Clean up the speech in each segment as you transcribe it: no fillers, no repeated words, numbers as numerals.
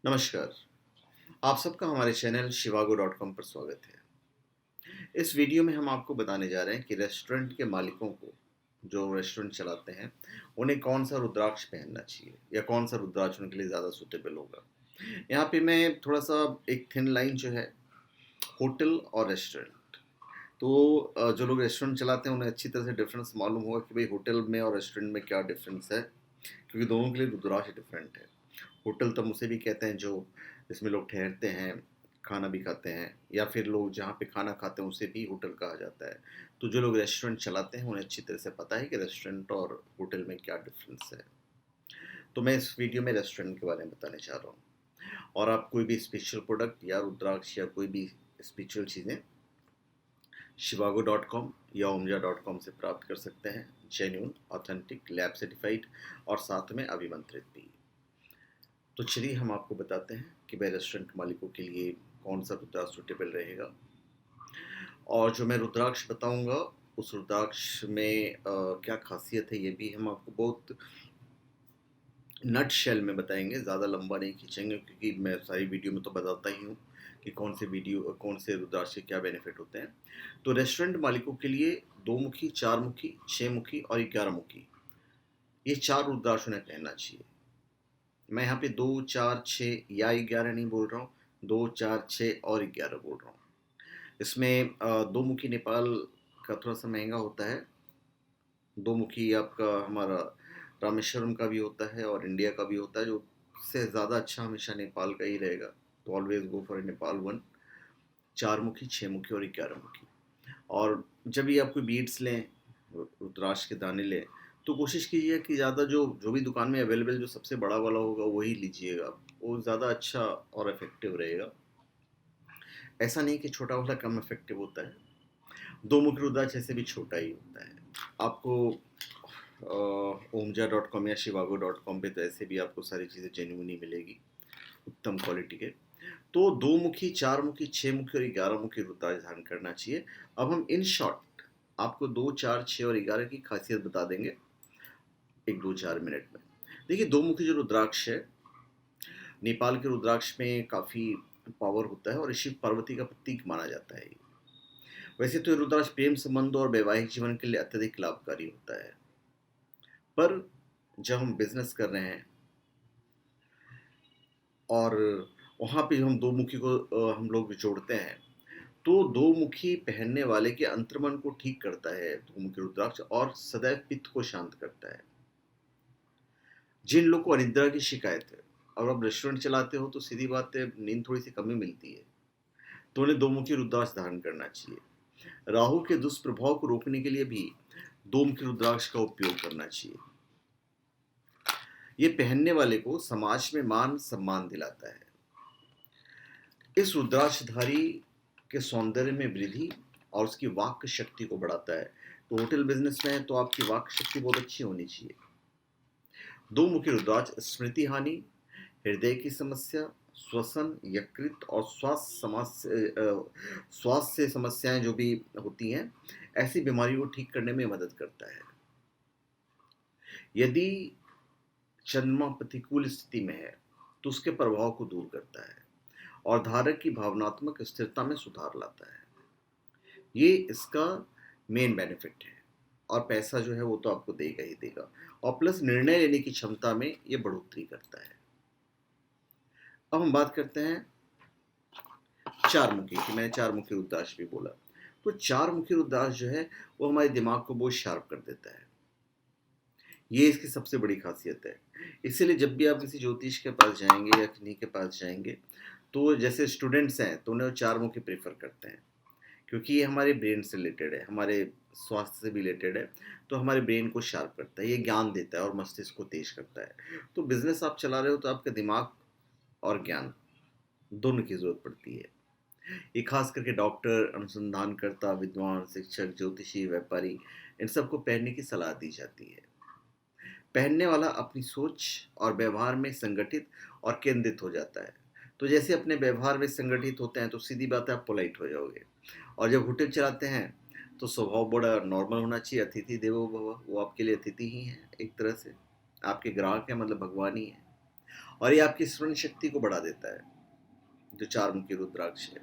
नमस्कार। आप सबका हमारे चैनल shivago.com पर स्वागत है। इस वीडियो में हम आपको बताने जा रहे हैं कि रेस्टोरेंट के मालिकों को, जो रेस्टोरेंट चलाते हैं, उन्हें कौन-सा रुद्राक्ष पहनना चाहिए या कौन-सा रुद्राक्ष उनके लिए ज़्यादा सूटेबल होगा। यहाँ पे मैं थोड़ा-सा एक थिन लाइन जो है, होटल और रेस्टोरेंट। तो जो लोग रेस्टोरेंट चलाते हैं उन्हें अच्छी तरह से डिफ़रेंस मालूम होगा कि भई होटल में और रेस्टोरेंट में क्या डिफ़रेंस है, क्योंकि दोनों के लिए रुद्राक्ष डिफ़रेंट है। होटल तब उसे भी कहते हैं जो जिसमें लोग ठहरते हैं, खाना भी खाते हैं, या फिर लोग जहाँ पे खाना खाते हैं उसे भी होटल कहा जाता है। तो जो लोग रेस्टोरेंट चलाते हैं उन्हें अच्छी तरह से पता है कि रेस्टोरेंट और होटल में क्या डिफ़रेंस है। तो मैं इस वीडियो में रेस्टोरेंट के बारे में बताने जा रहा हूँ। और आप कोई भी स्पेशल प्रोडक्ट या रुद्राक्ष या कोई भी स्पिरिचुअल चीज़ें shivago.com या omja.com से प्राप्त कर सकते हैं। जेन्युइन, ऑथेंटिक, लैब सर्टिफाइड और साथ में अभिमंत्रित भी। तो चलिए हम आपको बताते हैं कि भाई रेस्टोरेंट मालिकों के लिए कौन सा रुद्राक्ष सूटेबल रहेगा। और जो मैं रुद्राक्ष बताऊंगा उस रुद्राक्ष में क्या खासियत है ये भी हम आपको बहुत नट शेल में बताएंगे, ज़्यादा लंबा नहीं खींचेंगे, क्योंकि मैं सारी वीडियो में तो बताता ही हूँ कि कौन से रुद्राक्ष के क्या बेनिफिट होते हैं। तो रेस्टोरेंट मालिकों के लिए 2 मुखी, 4 मुखी, 6 मुखी और 11 मुखी, ये 4 रुद्राक्ष उन्हें पहनना चाहिए। मैं यहाँ पे 2, 4, 6 या 11 नहीं बोल रहा हूँ, 2, 4, 6 और 11 बोल रहा हूँ। इसमें 2 मुखी नेपाल का थोड़ा सा महंगा होता है। 2 मुखी आपका हमारा रामेश्वरम का भी होता है और इंडिया का भी होता है, जो उससे ज़्यादा अच्छा हमेशा नेपाल का ही रहेगा। तो always go for Nepal one. 4 मुखी, 6 मुखी और 11 मुखी। और जब भी आप कोई बीड्स लें, रुद्राक्ष के दाने लें, तो कोशिश कीजिए कि ज़्यादा जो जो भी दुकान में अवेलेबल जो सबसे बड़ा वाला होगा वही लीजिएगा। वो ज़्यादा अच्छा और इफ़ेक्टिव रहेगा। ऐसा नहीं कि छोटा वाला कम इफ़ेक्टिव होता है। 2 मुखी रुद्राक्ष ऐसे भी छोटा ही होता है। आपको omja.com या shivago.com पे तो ऐसे भी आपको सारी चीज़ें जेन्युइन ही मिलेगी, उत्तम क्वालिटी के। तो 2 मुखी, 4 मुखी, 6 मुखी और 11 मुखी रुद्राक्ष धारण करना चाहिए। अब हम इन शॉर्ट आपको 2, 4, 6 और 11 की खासियत बता देंगे 1, 2, 4 मिनट में। देखिए, 2 मुखी जो रुद्राक्ष है, नेपाल के रुद्राक्ष में काफ़ी पावर होता है और शिव पार्वती का प्रतीक माना जाता है ये। वैसे तो ये रुद्राक्ष प्रेम संबंध और वैवाहिक जीवन के लिए अत्यधिक लाभकारी होता है, पर जब हम बिजनेस कर रहे हैं और वहाँ पे हम 2 मुखी को हम लोग जोड़ते हैं, तो 2 मुखी पहनने वाले के अंतर्मन को ठीक करता है 2 मुखी रुद्राक्ष, और सदैव पित्त को शांत करता है। जिन लोगों को अनिद्रा की शिकायत है और आप रेस्टोरेंट चलाते हो तो सीधी बात है, नींद थोड़ी सी कमी मिलती है, तो उन्हें 2 मुखी रुद्राक्ष धारण करना चाहिए। राहु के दुष्प्रभाव को रोकने के लिए भी 2 मुखी रुद्राक्ष का उपयोग करना चाहिए। ये पहनने वाले को समाज में मान सम्मान दिलाता है। इस रुद्राक्षधारी के सौंदर्य में वृद्धि और उसकी वाक् शक्ति को बढ़ाता है। तो होटल बिजनेस में है तो आपकी वाक् शक्ति बहुत अच्छी होनी चाहिए। 2 मुखी रुद्राक्ष स्मृति हानि, हृदय की समस्या, श्वसन, यकृत और स्वास्थ्य समस्याएं जो भी होती हैं, ऐसी बीमारियों को ठीक करने में मदद करता है। यदि चंद्रमा प्रतिकूल स्थिति में है तो उसके प्रभाव को दूर करता है और धारक की भावनात्मक स्थिरता में सुधार लाता है। ये इसका मेन बेनिफिट है। और पैसा जो है वो तो आपको देगा ही देगा, और प्लस निर्णय लेने की क्षमता में ये बढ़ोतरी करता है। अब हम बात करते हैं 4 मुखी की। मैंने 4 मुखी रुद्राक्ष भी बोला। तो 4 मुखी रुद्राक्ष जो है वो हमारे दिमाग को बहुत शार्प कर देता है। ये इसकी सबसे बड़ी खासियत है। इसीलिए जब भी आप किसी ज्योतिष के पास जाएंगे या किन्हीं के पास जाएंगे, तो जैसे स्टूडेंट्स हैं तो उन्हें 4 मुखी प्रेफर करते हैं, क्योंकि ये हमारे ब्रेन से रिलेटेड है, हमारे स्वास्थ्य से भी रिलेटेड है। तो हमारे ब्रेन को शार्प करता है, ये ज्ञान देता है और मस्तिष्क को तेज करता है। तो बिजनेस आप चला रहे हो तो आपका दिमाग और ज्ञान दोनों की जरूरत पड़ती है। ये खास करके डॉक्टर, अनुसंधानकर्ता, विद्वान, शिक्षक, ज्योतिषी, व्यापारी, इन सबको पहनने की सलाह दी जाती है। पहनने वाला अपनी सोच और व्यवहार में संगठित और केंद्रित हो जाता है। तो जैसे अपने व्यवहार में संगठित होते हैं तो सीधी बात है, आप पोलाइट हो जाओगे। और जब होटल चलाते हैं तो स्वभाव बड़ा नॉर्मल होना चाहिए। अतिथि देवो भव, वो आपके लिए अतिथि ही हैं, एक तरह से आपके ग्राहक हैं, मतलब भगवान ही है। और ये आपकी स्मरण शक्ति को बढ़ा देता है। जो चारमुखी रुद्राक्ष है,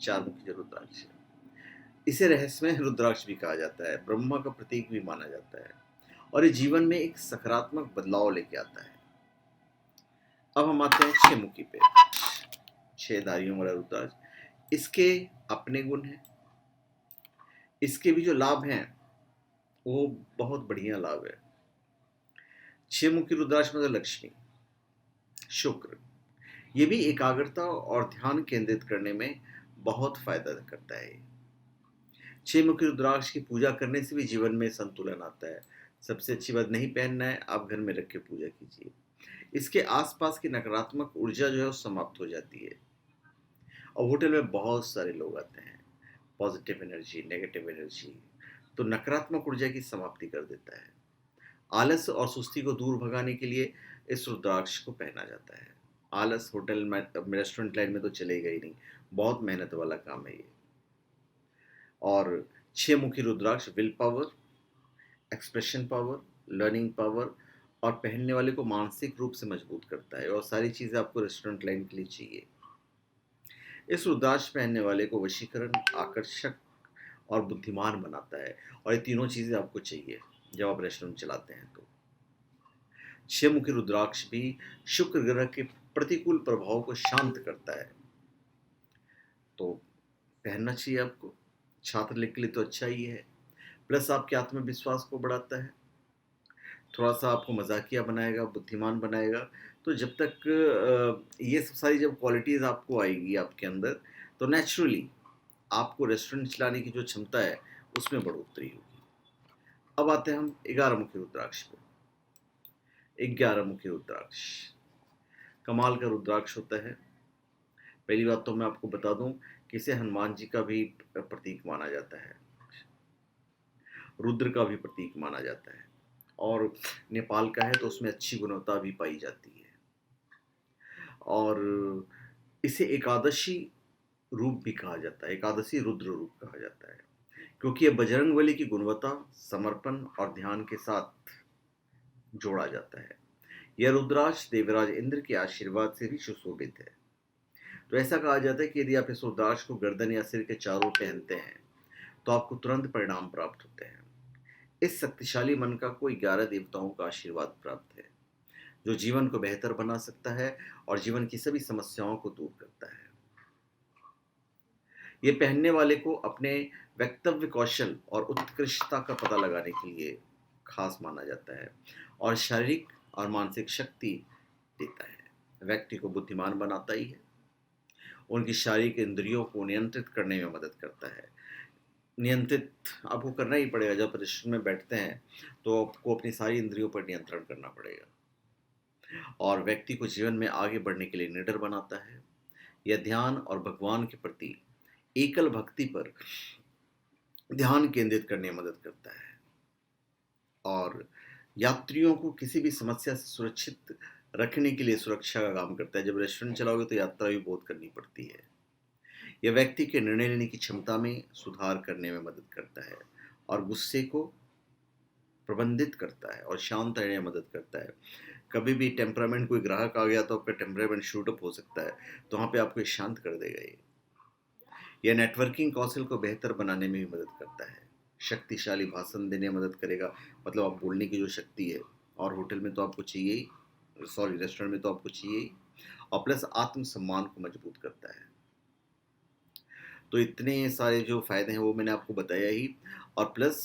चारमुखी जो रुद्राक्ष है, इसे रहस्यमय रुद्राक्ष भी कहा जाता है, ब्रह्मा का प्रतीक भी माना जाता है और ये जीवन में एक सकारात्मक बदलाव लेके आता है। अब हम आते हैं 6 मुखी पे, 6 धारियों वाला रुद्राक्ष। इसके अपने गुण हैं, इसके भी जो लाभ हैं वो बहुत बढ़िया लाभ है। 6 मुखी रुद्राक्ष मतलब लक्ष्मी, शुक्र, ये भी एकाग्रता और ध्यान केंद्रित करने में बहुत फायदा करता है। 6 मुखी रुद्राक्ष की पूजा करने से भी जीवन में संतुलन आता है। सबसे अच्छी बात, नहीं पहनना है, आप घर में रख के पूजा कीजिए। इसके आसपास की नकारात्मक ऊर्जा जो है वो समाप्त हो जाती है। और होटल में बहुत सारे लोग आते हैं, पॉजिटिव एनर्जी, नेगेटिव एनर्जी, तो नकारात्मक ऊर्जा की समाप्ति कर देता है। आलस और सुस्ती को दूर भगाने के लिए इस रुद्राक्ष को पहना जाता है। आलस होटल में, रेस्टोरेंट लाइन में तो चलेगा ही नहीं, बहुत मेहनत वाला काम है ये। और 6 मुखी rudraksha will power, expression power, learning power और पहनने वाले को मानसिक रूप से मजबूत करता है। और सारी चीज़ें आपको रेस्टोरेंट लाइन के लिए चाहिए। इस रुद्राक्ष पहनने वाले को वशीकरण, आकर्षक और बुद्धिमान बनाता है। और ये तीनों चीज़ें आपको चाहिए जब आप रेस्टोरेंट चलाते हैं। तो 6 मुखी रुद्राक्ष भी शुक्र ग्रह के प्रतिकूल प्रभाव को शांत करता है, तो पहनना चाहिए आपको। छात्र के लिए तो अच्छा ही है, प्लस आपके आत्मविश्वास को बढ़ाता है, थोड़ा सा आपको मजाकिया बनाएगा, बुद्धिमान बनाएगा। तो जब तक ये सब सारी जब क्वालिटीज़ आपको आएगी आपके अंदर, तो नेचुरली आपको रेस्टोरेंट चलाने की जो क्षमता है उसमें बढ़ोतरी होगी। अब आते हैं हम 11 मुखी रुद्राक्ष पे। 11 मुखी रुद्राक्ष कमाल का रुद्राक्ष होता है। पहली बात तो मैं आपको बता दूं कि इसे हनुमान जी का भी प्रतीक माना जाता है, रुद्र का भी प्रतीक माना जाता है, और नेपाल का है तो उसमें अच्छी गुणवत्ता भी पाई जाती है। और इसे एकादशी रूप भी कहा जाता है, एकादशी रुद्र रूप कहा जाता है, क्योंकि यह बजरंगबली की गुणवत्ता, समर्पण और ध्यान के साथ जोड़ा जाता है। यह रुद्राक्ष देवराज इंद्र के आशीर्वाद से भी सुशोभित है। तो ऐसा कहा जाता है कि यदि आप इस रुद्राक्ष को गर्दन या सिर के चारों पहनते हैं तो आपको तुरंत परिणाम प्राप्त होते हैं। इस शक्तिशाली मन का कोई 11 देवताओं का आशीर्वाद प्राप्त है, जो जीवन को बेहतर बना सकता है और जीवन की सभी समस्याओं को दूर करता है। ये पहनने वाले को अपने वक्तव्य कौशल और उत्कृष्टता का पता लगाने के लिए खास माना जाता है और शारीरिक और मानसिक शक्ति देता है। व्यक्ति को बुद्धिमान बनाता ही है, उनकी शारीरिक इंद्रियों को नियंत्रित करने में मदद करता है। नियंत्रित आपको करना ही पड़ेगा, जब रेस्टोरेंट में बैठते हैं तो आपको अपनी सारी इंद्रियों पर नियंत्रण करना पड़ेगा। और व्यक्ति को जीवन में आगे बढ़ने के लिए निडर बनाता है। यह ध्यान और भगवान के प्रति एकल भक्ति पर ध्यान केंद्रित करने में मदद करता है और यात्रियों को किसी भी समस्या से सुरक्षित रखने के लिए सुरक्षा का काम करता है। जब रेस्टोरेंट चलाओगे तो यात्रा भी बहुत करनी पड़ती है। यह व्यक्ति के निर्णय लेने की क्षमता में सुधार करने में मदद करता है और गुस्से को प्रबंधित करता है और शांत रहने में मदद करता है। कभी भी टेम्परामेंट, कोई ग्राहक आ गया तो आपका टेम्परामेंट शूट अप हो सकता है, तो वहाँ पे आपको ये शांत कर देगा। यह नेटवर्किंग कौशल को बेहतर बनाने में भी मदद करता है। शक्तिशाली भाषण देने में मदद करेगा, मतलब आप बोलने की जो शक्ति है, और होटल में तो आपको चाहिए ही, रेस्टोरेंट में तो आपको चाहिए ही, और प्लस आत्मसम्मान को मजबूत करता है। तो इतने सारे जो फायदे हैं वो मैंने आपको बताया ही। और प्लस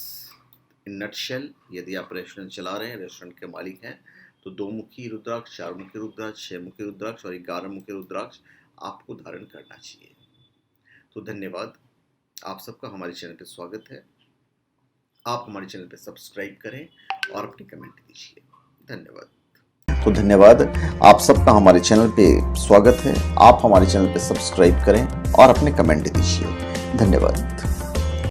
इन नटशेल, यदि आप रेस्टोरेंट चला रहे हैं, रेस्टोरेंट के मालिक हैं, तो 2 मुखी रुद्राक्ष, 4 मुखी रुद्राक्ष, 6 मुखी रुद्राक्ष और 11 मुखी रुद्राक्ष आपको धारण करना चाहिए। तो धन्यवाद, आप सबका हमारे चैनल पे स्वागत है। आप हमारे चैनल पे सब्सक्राइब करें और अपनी कमेंट दीजिए। धन्यवाद। तो धन्यवाद, आप सबका हमारे चैनल पे स्वागत है। आप हमारे चैनल पे सब्सक्राइब करें और अपने कमेंट दीजिए। धन्यवाद।